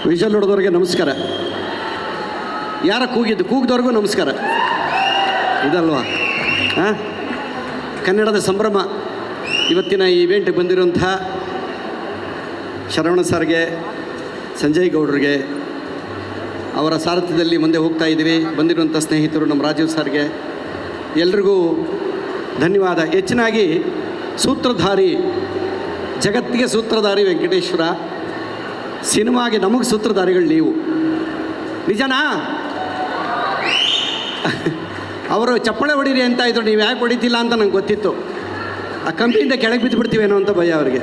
Whistle ಹೊಡೆದವ್ರಿಗೆ ನಮಸ್ಕಾರ. ಯಾರ ಕೂಗಿದವ್ರಿಗೂ ನಮಸ್ಕಾರ. ಇದಲ್ವಾ ಹಾಂ, ಕನ್ನಡದ ಸಂಭ್ರಮ. ಇವತ್ತಿನ ಈ ಇವೆಂಟ್ಗೆ ಬಂದಿರುವಂಥ ಶರವಣ ಸರ್ಗೆ, ಸಂಜಯ್ ಗೌಡ್ರಿಗೆ, ಅವರ ಸಾರಥ್ಯದಲ್ಲಿ ಮುಂದೆ ಹೋಗ್ತಾ ಇದ್ದೀವಿ. ಬಂದಿರುವಂಥ ಸ್ನೇಹಿತರು ನಮ್ಮ ರಾಜೀವ್ ಸರ್ಗೆ ಎಲ್ರಿಗೂ ಧನ್ಯವಾದ. ಹೆಚ್ಚಿನಾಗಿ ಸೂತ್ರಧಾರಿ, ಜಗತ್ತಿಗೆ ಸೂತ್ರಧಾರಿ ವೆಂಕಟೇಶ್ವರ, ಸಿನಿಮಾಗೆ ನಮಗೆ ಸೂತ್ರಧಾರಿಗಳು ನೀವು. ನಿಜನಾ? ಅವರು ಚಪ್ಪಳೆ ಹೊಡೀರಿ ಅಂತ ಇದ್ರು, ನೀವು ಯಾಕೆ ಹೊಡಿತಿಲ್ಲ ಅಂತ ನಂಗೆ ಗೊತ್ತಿತ್ತು. ಆ ಕಂಪ್ನಿಯಿಂದ ಕೆಳಗೆ ಬಿದ್ದುಬಿಡ್ತೀವೇನೋ ಅಂತ ಭಯ ಅವರಿಗೆ.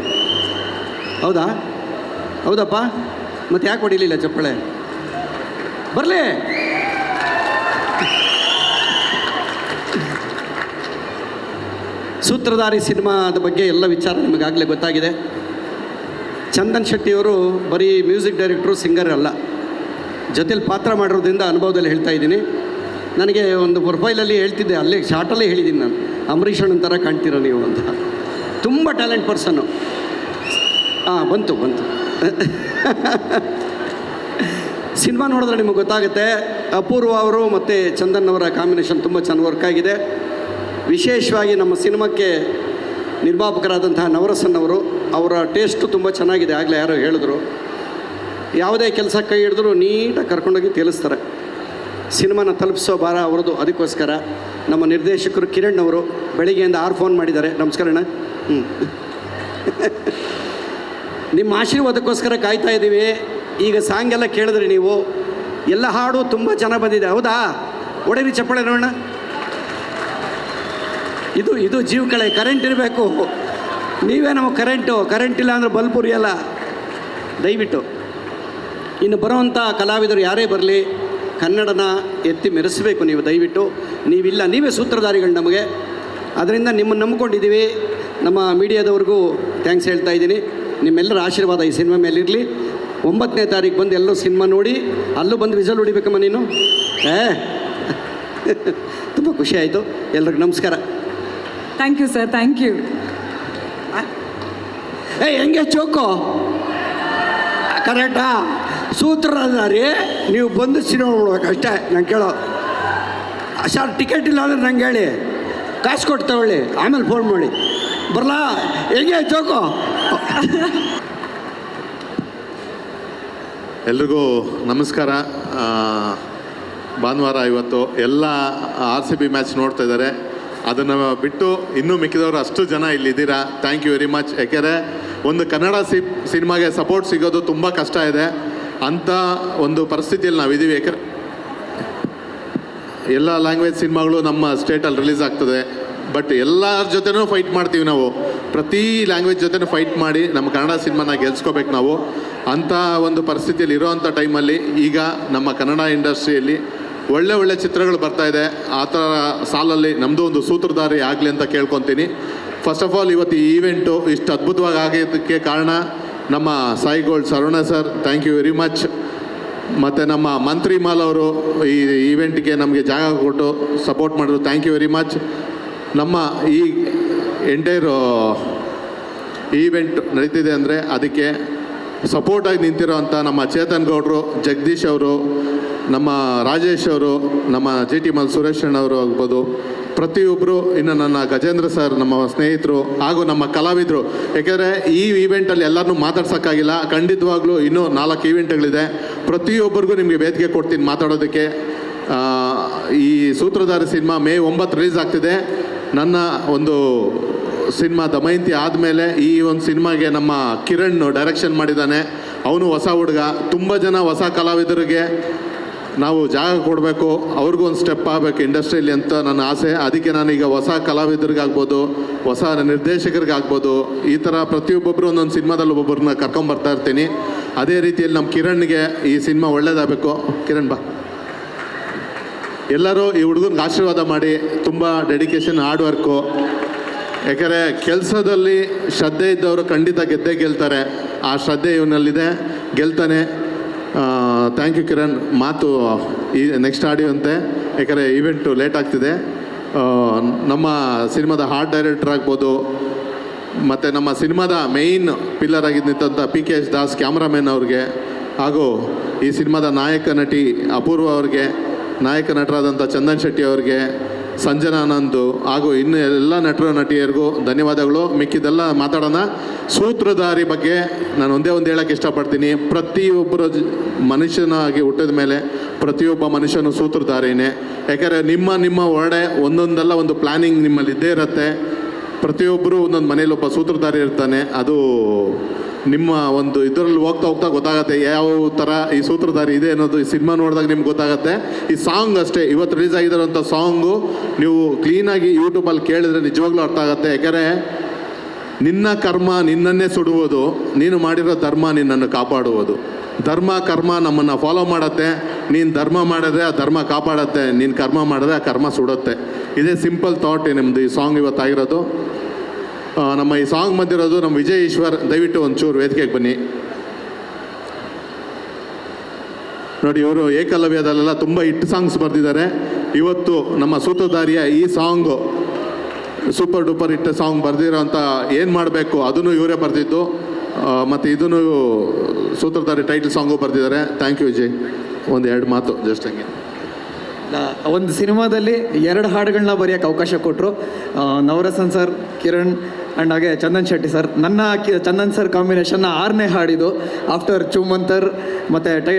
ಹೌದಾ? ಹೌದಪ್ಪ, ಮತ್ತು ಯಾಕೆ ಹೊಡಿಲಿಲ್ಲ ಚಪ್ಪಳೆ? ಬರಲಿ. ಸೂತ್ರಧಾರಿ ಸಿನಿಮಾದ ಬಗ್ಗೆ ಎಲ್ಲ ವಿಚಾರ ನಿಮಗಾಗಲೇ ಗೊತ್ತಾಗಿದೆ. ಚಂದನ್ ಶೆಟ್ಟಿಯವರು ಬರೀ ಮ್ಯೂಸಿಕ್ ಡೈರೆಕ್ಟ್ರು, ಸಿಂಗರ್ ಅಲ್ಲ, ಜೊತೆಲಿ ಪಾತ್ರ ಮಾಡಿರೋದ್ರಿಂದ ಅನುಭವದಲ್ಲಿ ಹೇಳ್ತಾ ಇದ್ದೀನಿ. ನನಗೆ ಒಂದು ಪ್ರೊಫೈಲಲ್ಲಿ ಹೇಳ್ತಿದ್ದೆ, ಅಲ್ಲೇ ಶಾರ್ಟಲ್ಲೇ ಹೇಳಿದ್ದೀನಿ ನಾನು, ಅಂಬರೀಷ್ ಅಣ್ಣನ ಥರ ಕಾಣ್ತೀರ ನೀವು ಅಂತ. ತುಂಬ ಟ್ಯಾಲೆಂಟ್ ಪರ್ಸನ್ನು. ಬಂತು ಸಿನಿಮಾ ನೋಡಿದ್ರೆ ನಿಮಗೆ ಗೊತ್ತಾಗುತ್ತೆ. ಅಪೂರ್ವ ಅವರು ಮತ್ತು ಚಂದನ್ ಅವರ ಕಾಂಬಿನೇಷನ್ ತುಂಬ ಚೆನ್ನಾಗಿ ವರ್ಕ್ ಆಗಿದೆ. ವಿಶೇಷವಾಗಿ ನಮ್ಮ ಸಿನಿಮಾಕ್ಕೆ ನಿರ್ಮಾಪಕರಾದಂತಹ ನವರಸನ್ ಅವರು, ಅವರ ಟೇಸ್ಟು ತುಂಬ ಚೆನ್ನಾಗಿದೆ. ಆಗಲೇ ಯಾರೋ ಹೇಳಿದ್ರು, ಯಾವುದೇ ಕೆಲಸ ಕೈ ಹಿಡಿದ್ರು ನೀಟಾಗಿ ಕರ್ಕೊಂಡೋಗಿ ತೇಲಿಸ್ತಾರೆ. ಸಿನಿಮಾನ ತಲುಪಿಸೋ ಭಾರ ಅವ್ರದ್ದು. ಅದಕ್ಕೋಸ್ಕರ ನಮ್ಮ ನಿರ್ದೇಶಕರು ಕಿರಣ್ ಅವರು ಬೆಳಿಗ್ಗೆಯಿಂದ 6 ಫೋನ್ ಮಾಡಿದ್ದಾರೆ. ನಮಸ್ಕಾರ ಅಣ್ಣ. ನಿಮ್ಮ ಆಶೀರ್ವಾದಕ್ಕೋಸ್ಕರ ಕಾಯ್ತಾ ಇದ್ದೀವಿ. ಈಗ ಸಾಂಗ್ ಎಲ್ಲ ಕೇಳಿದ್ರಿ ನೀವು, ಎಲ್ಲ ಹಾಡು ತುಂಬ ಚೆನ್ನಾಗಿ ಬಂದಿದೆ. ಹೌದಾ? ಒಡೆರಿ ಚಪ್ಪಳೆ ನೋಡೋಣ. ಇದು ಜೀವ ಕಳೆ. ಕರೆಂಟ್ ಇರಬೇಕು. ನೀವೇ ನಾವು ಕರೆಂಟ್ ಇಲ್ಲ ಅಂದರೆ ಬಲ್ಬ್ ಉರಿಯಲ್ಲ. ದಯವಿಟ್ಟು ಇನ್ನು ಬರೋವಂಥ ಕಲಾವಿದರು ಯಾರೇ ಬರಲಿ, ಕನ್ನಡನ ಎತ್ತಿ ಮೆರೆಸಬೇಕು ನೀವು. ದಯವಿಟ್ಟು ನೀವಿಲ್ಲ, ನೀವೇ ಸೂತ್ರಧಾರಿಗಳು ನಮಗೆ. ಅದರಿಂದ ನಿಮ್ಮನ್ನು ನಂಬ್ಕೊಂಡಿದ್ದೀವಿ. ನಮ್ಮ ಮೀಡಿಯಾದವ್ರಿಗೂ ಥ್ಯಾಂಕ್ಸ್ ಹೇಳ್ತಾ ಇದ್ದೀನಿ. ನಿಮ್ಮೆಲ್ಲರ ಆಶೀರ್ವಾದ ಈ ಸಿನಿಮಾ ಮೇಲಿರಲಿ. 9ನೇ ತಾರೀಕು ಬಂದು ಎಲ್ಲರೂ ಸಿನಿಮಾ ನೋಡಿ ಅಲ್ಲೂ ಬಂದು ವಿಸಲ್ ಹೊಡಿಬೇಕಮ್ಮ ನೀನು. ತುಂಬ ಖುಷಿ ಆಯಿತು. ಎಲ್ರಿಗೂ ನಮಸ್ಕಾರ. Thank you sir, thank you. ಹೆಂಗೆ ಚೋಕು ಕರೆಕ್ಟಾ? ಸೂತ್ರಧಾರಿ ನೀವು ಬಂದು ಸಿನಿಮಾ ನೋಡ್ಬೇಕು ಅಷ್ಟೇ. ನಂಗೆ ಕೇಳೋ ಸರ್, ಟಿಕೆಟ್ ಇಲ್ಲ ಅಂದರೆ ನಂಗೆ ಹೇಳಿ, ಕಾಸು ಕೊಟ್ಟು ತಗೊಳ್ಳಿ, ಆಮೇಲೆ ಫೋನ್ ಮಾಡಿ. ಬರಲಾ? ಹೆಂಗೆ ಚೋಕು? ಎಲ್ರಿಗೂ ನಮಸ್ಕಾರ. ಭಾನುವಾರ ಇವತ್ತು ಎಲ್ಲ RCB ಮ್ಯಾಚ್ ನೋಡ್ತಾ ಇದ್ದಾರೆ. ಅದನ್ನು ಬಿಟ್ಟು ಇನ್ನೂ ಮಿಕ್ಕಿದವರು ಅಷ್ಟು ಜನ ಇಲ್ಲಿದ್ದೀರಾ. Thank you very much. ಯಾಕೆಂದರೆ ಒಂದು ಕನ್ನಡ ಸಿನಿಮಾಗೆ ಸಪೋರ್ಟ್ ಸಿಗೋದು ತುಂಬ ಕಷ್ಟ ಇದೆ. ಅಂಥ ಒಂದು ಪರಿಸ್ಥಿತಿಯಲ್ಲಿ ನಾವಿದ್ದೀವಿ. ಯಾಕೆಂದರೆ ಎಲ್ಲ ಲ್ಯಾಂಗ್ವೇಜ್ ಸಿನಿಮಾಗಳು ನಮ್ಮ ಸ್ಟೇಟಲ್ಲಿ ರಿಲೀಸ್ ಆಗ್ತದೆ. ಬಟ್ ಎಲ್ಲರ ಜೊತೆನೂ ಫೈಟ್ ಮಾಡ್ತೀವಿ ನಾವು. ಪ್ರತಿ ಲ್ಯಾಂಗ್ವೇಜ್ ಜೊತೆನೂ ಫೈಟ್ ಮಾಡಿ ನಮ್ಮ ಕನ್ನಡ ಸಿನಿಮಾನ ಗೆಲ್ಸ್ಕೋಬೇಕು ನಾವು. ಅಂಥ ಒಂದು ಪರಿಸ್ಥಿತಿಯಲ್ಲಿ ಇರೋವಂಥ ಟೈಮಲ್ಲಿ ಈಗ ನಮ್ಮ ಕನ್ನಡ ಇಂಡಸ್ಟ್ರಿಯಲ್ಲಿ ಒಳ್ಳೆ ಚಿತ್ರಗಳು ಬರ್ತಾಯಿದೆ. ಆ ಥರ ಸಾಲಲ್ಲಿ ನಮ್ಮದು ಒಂದು ಸೂತ್ರಧಾರಿ ಆಗಲಿ ಅಂತ ಕೇಳ್ಕೊತೀನಿ. ಫಸ್ಟ್ ಆಫ್ ಆಲ್ ಇವತ್ತು ಈ ಈವೆಂಟು ಇಷ್ಟು ಅದ್ಭುತವಾಗಿ ಆಗಿದ್ದಕ್ಕೆ ಕಾರಣ ನಮ್ಮ Sai gold Saravana sir, thank you very much. ಮತ್ತು ನಮ್ಮ ಮಂತ್ರಿ ಮಾಲ್ ಅವರು ಈ ಈವೆಂಟ್ಗೆ ನಮಗೆ ಜಾಗ ಕೊಟ್ಟು ಸಪೋರ್ಟ್ ಮಾಡಿದ್ರು. Thank you very much. ನಮ್ಮ ಈ ಎಂಟೈರ್ ಈವೆಂಟ್ ನಡೀತಿದೆ ಅಂದರೆ ಅದಕ್ಕೆ ಸಪೋರ್ಟಾಗಿ ನಿಂತಿರೋವಂಥ ನಮ್ಮ ಚೇತನ್ ಗೌಡರು, ಜಗದೀಶ್ ಅವರು, ನಮ್ಮ ರಾಜೇಶ್ ಅವರು, ನಮ್ಮ GT ಮಲ್ ಸುರೇಶ್ ಅಣ್ಣವರು ಆಗ್ಬೋದು, ಪ್ರತಿಯೊಬ್ಬರು, ಇನ್ನು ನನ್ನ ಗಜೇಂದ್ರ ಸರ್, ನಮ್ಮ ಸ್ನೇಹಿತರು ಹಾಗೂ ನಮ್ಮ ಕಲಾವಿದರು. ಏಕೆಂದರೆ ಈ ಈವೆಂಟಲ್ಲಿ ಎಲ್ಲರನ್ನೂ ಮಾತಾಡ್ಸೋಕ್ಕಾಗಿಲ್ಲ. ಖಂಡಿತವಾಗ್ಲೂ ಇನ್ನೂ 4 ಈವೆಂಟ್ಗಳಿದೆ. ಪ್ರತಿಯೊಬ್ಬರಿಗೂ ನಿಮಗೆ ವೇದಿಕೆ ಕೊಡ್ತೀನಿ ಮಾತಾಡೋದಕ್ಕೆ. ಈ ಸೂತ್ರಧಾರಿ ಸಿನಿಮಾ ಮೇ 9 ರಿಲೀಸ್ ಆಗ್ತಿದೆ. ನನ್ನ ಒಂದು ಸಿನಿಮಾ ದಮಯಂತಿ ಆದಮೇಲೆ ಈ ಒಂದು ಸಿನಿಮಾಗೆ ನಮ್ಮ ಕಿರಣ್ ಡೈರೆಕ್ಷನ್ ಮಾಡಿದ್ದಾನೆ. ಅವನು ಹೊಸ ಹುಡುಗ. ತುಂಬ ಜನ ಹೊಸ ಕಲಾವಿದರಿಗೆ ನಾವು ಜಾಗ ಕೊಡಬೇಕು, ಅವ್ರಿಗೂ ಒಂದು ಸ್ಟೆಪ್ ಆಗಬೇಕು ಇಂಡಸ್ಟ್ರಿಯಲ್ಲಿ ಅಂತ ನನ್ನ ಆಸೆ. ಅದಕ್ಕೆ ನಾನೀಗ ಹೊಸ ಕಲಾವಿದರಿಗಾಗ್ಬೋದು, ಹೊಸ ನಿರ್ದೇಶಕರಿಗಾಗ್ಬೋದು, ಈ ಥರ ಪ್ರತಿಯೊಬ್ಬೊಬ್ಬರು ಒಂದೊಂದು ಸಿನಿಮಾದಲ್ಲಿ ಒಬ್ಬೊಬ್ಬರನ್ನ ಕರ್ಕೊಂಬರ್ತಾ ಇರ್ತೀನಿ. ಅದೇ ರೀತಿಯಲ್ಲಿ ನಮ್ಮ ಕಿರಣ್ಗೆ ಈ ಸಿನಿಮಾ ಒಳ್ಳೇದಾಗಬೇಕು. ಕಿರಣ್ ಬಾ. ಎಲ್ಲರೂ ಈ ಹುಡುಗನಿಗೆ ಆಶೀರ್ವಾದ ಮಾಡಿ. ತುಂಬ ಡೆಡಿಕೇಶನ್, ಹಾರ್ಡ್ ವರ್ಕು. ಯಾಕೆಂದರೆ ಕೆಲಸದಲ್ಲಿ ಶ್ರದ್ಧೆ ಇದ್ದವರು ಖಂಡಿತ ಗೆದ್ದೇ ಗೆಲ್ತಾರೆ. ಆ ಶ್ರದ್ಧೆ ಇವನಲ್ಲಿದೆ, ಗೆಲ್ತಾನೆ. Thank you Kiran. ಮಾತು ಈ ನೆಕ್ಸ್ಟ್ ಆಡಿಯೋ ಅಂತೆ, ಯಾಕಂದರೆ ಈವೆಂಟು ಲೇಟ್ ಆಗ್ತಿದೆ. ನಮ್ಮ ಸಿನಿಮಾದ ಆರ್ಟ್ ಡೈರೆಕ್ಟರ್ ಆಗ್ಬೋದು, ಮತ್ತು ನಮ್ಮ ಸಿನಿಮಾದ ಮೇಯ್ನ್ ಪಿಲ್ಲರ್ ಆಗಿದ್ದಂಥ PKS ದಾಸ್ ಕ್ಯಾಮ್ರಾಮನ್ ಅವ್ರಿಗೆ, ಹಾಗೂ ಈ ಸಿನಿಮಾದ ನಾಯಕ ನಟಿ ಅಪೂರ್ವ ಅವ್ರಿಗೆ, ನಾಯಕ ನಟರಾದಂಥ ಚಂದನ್ ಶೆಟ್ಟಿ ಅವ್ರಿಗೆ, ಸಂಜನಾ ಆನಂದ್ ಹಾಗೂ ಇನ್ನು ಎಲ್ಲ ನಟರು ನಟಿಯರಿಗೂ ಧನ್ಯವಾದಗಳು. ಮಿಕ್ಕಿದೆಲ್ಲ ಮಾತಾಡೋಣ. ಸೂತ್ರಧಾರಿ ಬಗ್ಗೆ ನಾನು ಒಂದೇ ಒಂದು ಹೇಳೋಕ್ಕೆ ಇಷ್ಟಪಡ್ತೀನಿ. ಪ್ರತಿಯೊಬ್ಬರ ಮನುಷ್ಯನಾಗಿ ಹುಟ್ಟಿದ ಮೇಲೆ ಪ್ರತಿಯೊಬ್ಬ ಮನುಷ್ಯನು ಸೂತ್ರಧಾರಿನೇ. ಯಾಕಂದರೆ ನಿಮ್ಮ ಒಳಗಡೆ ಒಂದೊಂದಲ್ಲ ಒಂದು ಪ್ಲ್ಯಾನಿಂಗ್ ನಿಮ್ಮಲ್ಲಿ ಇದ್ದೇ ಇರುತ್ತೆ. ಪ್ರತಿಯೊಬ್ಬರು ಒಂದೊಂದು ಮನೇಲಿ ಒಬ್ಬ ಸೂತ್ರಧಾರಿ ಇರ್ತಾನೆ. ಅದು ನಿಮ್ಮ ಒಂದು ಇದರಲ್ಲಿ ಹೋಗ್ತಾ ಗೊತ್ತಾಗುತ್ತೆ ಯಾವ ಥರ ಈ ಸೂತ್ರಧಾರಿ ಇದೆ ಅನ್ನೋದು ಈ ಸಿನಿಮಾ ನೋಡಿದಾಗ ನಿಮ್ಗೆ ಗೊತ್ತಾಗುತ್ತೆ. ಈ ಸಾಂಗ್ ಅಷ್ಟೇ, ಇವತ್ತು ರಿಲೀಸ್ ಆಗಿರೋಂಥ ಸಾಂಗು ನೀವು ಕ್ಲೀನಾಗಿ ಯೂಟ್ಯೂಬಲ್ಲಿ ಕೇಳಿದ್ರೆ ನಿಜವಾಗ್ಲೂ ಅರ್ಥ ಆಗುತ್ತೆ. ಯಾಕಂದರೆ ನಿನ್ನ ಕರ್ಮ ನಿನ್ನನ್ನೇ ಸುಡುವುದು, ನೀನು ಮಾಡಿರೋ ಧರ್ಮ ನಿನ್ನನ್ನು ಕಾಪಾಡುವುದು. ಧರ್ಮ ಕರ್ಮ ನಮ್ಮನ್ನು ಫಾಲೋ ಮಾಡುತ್ತೆ. ನೀನು ಧರ್ಮ ಮಾಡಿದ್ರೆ ಆ ಧರ್ಮ ಕಾಪಾಡುತ್ತೆ, ನೀನು ಕರ್ಮ ಮಾಡಿದ್ರೆ ಆ ಕರ್ಮ ಸುಡುತ್ತೆ. ಇದೇ ಸಿಂಪಲ್ ಥಾಟ್ ನಿಮ್ಮದು ಈ ಸಾಂಗ್ ಇವತ್ತಾಗಿರೋದು. ನಮ್ಮ ಈ ಸಾಂಗ್ ಬಂದಿರೋದು ನಮ್ಮ ವಿಜಯ್ ಈಶ್ವರ್. ದಯವಿಟ್ಟು ಒಂಚೂರು ವೇದಿಕೆಗೆ ಬನ್ನಿ. ನೋಡಿ, ಇವರು ಏಕಲವ್ಯದಲ್ಲೆಲ್ಲ ತುಂಬ ಹಿಟ್ ಸಾಂಗ್ಸ್ ಬರೆದಿದ್ದಾರೆ. ಇವತ್ತು ನಮ್ಮ ಸೂತ್ರಧಾರಿಯ ಈ song super duper hit song ಬರೆದಿರೋ ಅಂತ ಏನು ಮಾಡಬೇಕು ಅದನ್ನು ಇವರೇ ಬರೆದಿದ್ದು. ಮತ್ತು ಇದನ್ನು ಸೂತ್ರಧಾರಿ ಟೈಟಲ್ ಸಾಂಗು ಬರೆದಿದ್ದಾರೆ. Thank you Vijay. ಎರಡು ಮಾತು ಜಸ್ಟ್ ಹಂಗೆ. ಒಂದು ಸಿನಿಮಾದಲ್ಲಿ 2 ಹಾಡುಗಳನ್ನ ಬರೆಯೋಕ್ಕೆ ಅವಕಾಶ ಕೊಟ್ಟರು. ನವರಸನ್ ಸರ್, ಕಿರಣ್ ಆ್ಯಂಡ್ ಹಾಗೆ ಚಂದನ್ ಶೆಟ್ಟಿ ಸರ್. ನನ್ನ ಚಂದನ್ ಸರ್ ಕಾಂಬಿನೇಷನ್ನ 6ನೇ ಹಾಡಿದು ಆಫ್ಟರ್ ಚೂಮಂತರ್. ಮತ್ತು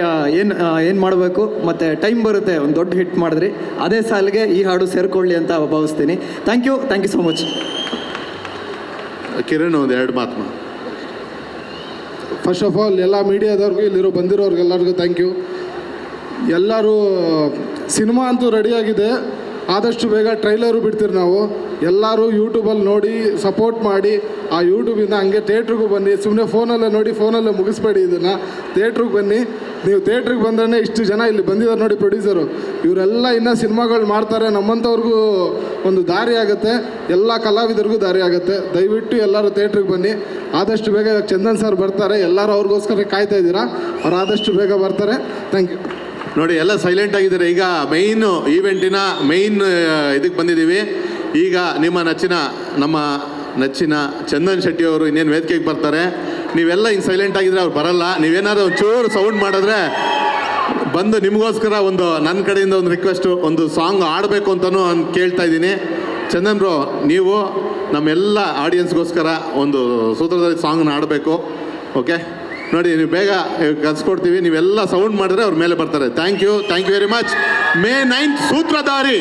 ಏನು ಮಾಡಬೇಕು ಮತ್ತು ಟೈಮ್ ಬರುತ್ತೆ, ಒಂದು ದೊಡ್ಡ ಹಿಟ್ ಮಾಡಿದ್ರಿ. ಅದೇ ಸಾಲಿಗೆ ಈ ಹಾಡು ಸೇರಿಕೊಳ್ಳಿ ಅಂತ ಭಾವಿಸ್ತೀನಿ. Thank you so much. Kiran ಒಂದು 2 ಮಾತು. ಫಸ್ಟ್ ಆಫ್ ಆಲ್ ಎಲ್ಲ ಮೀಡಿಯಾದವ್ರಿಗೂ ಇಲ್ಲಿರೋ ಬಂದಿರೋರ್ಗೆಲ್ಲರಿಗೂ ಥ್ಯಾಂಕ್ ಯು. ಎಲ್ಲರೂ ಸಿನಿಮಾ ಅಂತೂ ರೆಡಿಯಾಗಿದೆ. ಆದಷ್ಟು ಬೇಗ ಟ್ರೈಲರು ಬಿಡ್ತೀರಿ ನಾವು. ಎಲ್ಲರೂ ಯೂಟ್ಯೂಬಲ್ಲಿ ನೋಡಿ ಸಪೋರ್ಟ್ ಮಾಡಿ. ಆ ಯೂಟ್ಯೂಬಿಂದ ಹಂಗೆ ಥಿಯೇಟ್ರಿಗೂ ಬನ್ನಿ. ಸುಮ್ಮನೆ ಫೋನಲ್ಲೇ ನೋಡಿ, ಫೋನಲ್ಲೇ ಮುಗಿಸ್ಬೇಡಿ ಇದನ್ನು. ಥಿಯೇಟ್ರಿಗೆ ಬನ್ನಿ. ನೀವು ಥಿಯೇಟ್ರಿಗೆ ಬಂದ್ರೆ ಇಷ್ಟು ಜನ ಇಲ್ಲಿ ಬಂದಿದ್ದಾರೆ ನೋಡಿ, ಪ್ರೊಡ್ಯೂಸರು. ಇವರೆಲ್ಲ ಇನ್ನೂ ಸಿನಿಮಾಗಳು ಮಾಡ್ತಾರೆ. ನಮ್ಮಂಥವ್ರಿಗೂ ಒಂದು ದಾರಿ ಆಗುತ್ತೆ, ಎಲ್ಲ ಕಲಾವಿದರಿಗೂ ದಾರಿ ಆಗುತ್ತೆ. ದಯವಿಟ್ಟು ಎಲ್ಲರೂ ಥಿಯೇಟ್ರಿಗೆ ಬನ್ನಿ. ಆದಷ್ಟು ಬೇಗ ಚಂದನ್ ಸರ್ ಬರ್ತಾರೆ. ಎಲ್ಲರೂ ಅವ್ರಿಗೋಸ್ಕರ ಕಾಯ್ತಾ ಇದ್ದೀರಾ. ಅವ್ರು ಆದಷ್ಟು ಬೇಗ ಬರ್ತಾರೆ. Thank you. ನೋಡಿ, ಎಲ್ಲ ಸೈಲೆಂಟ್ ಆಗಿದ್ದಾರೆ. ಈಗ ಮೈನು ಈವೆಂಟಿನ ಮೈನ್ ಇದಕ್ಕೆ ಬಂದಿದ್ದೀವಿ. ಈಗ ನಮ್ಮ ನೆಚ್ಚಿನ ಚಂದನ್ ಶೆಟ್ಟಿ ಅವರು ಇನ್ನೇನು ವೇದಿಕೆಗೆ ಬರ್ತಾರೆ. ನೀವೆಲ್ಲ ಹಿಂಗೆ ಸೈಲೆಂಟ್ ಆಗಿದ್ರೆ ಅವ್ರು ಬರಲ್ಲ. ನೀವೇನಾದ್ರು ಒಂಚೂರು ಸೌಂಡ್ ಮಾಡಿದ್ರೆ ಬಂದು ನಿಮಗೋಸ್ಕರ ನನ್ನ ಕಡೆಯಿಂದ ಒಂದು ರಿಕ್ವೆಸ್ಟು, ಒಂದು ಸಾಂಗ್ ಆಡಬೇಕು ಅಂತಲೂ ಕೇಳ್ತಾ ಇದ್ದೀನಿ. ಚಂದನ್ ಬ್ರೋ, ನೀವು ನಮ್ಮೆಲ್ಲ ಆಡಿಯನ್ಸ್ಗೋಸ್ಕರ ಒಂದು ಸೂತ್ರಧಾರಿ ಸಾಂಗ್ನ ಆಡಬೇಕು. ಓಕೆ, ನೋಡಿ, ನೀವು ಬೇಗ ಕಲ್ಸ್ಕೊಡ್ತೀವಿ. ನೀವೆಲ್ಲ ಸೌಂಡ್ ಮಾಡಿದ್ರೆ ಅವ್ರ ಮೇಲೆ ಬರ್ತಾರೆ. Thank you very much. May 9th ಸೂತ್ರಧಾರಿ.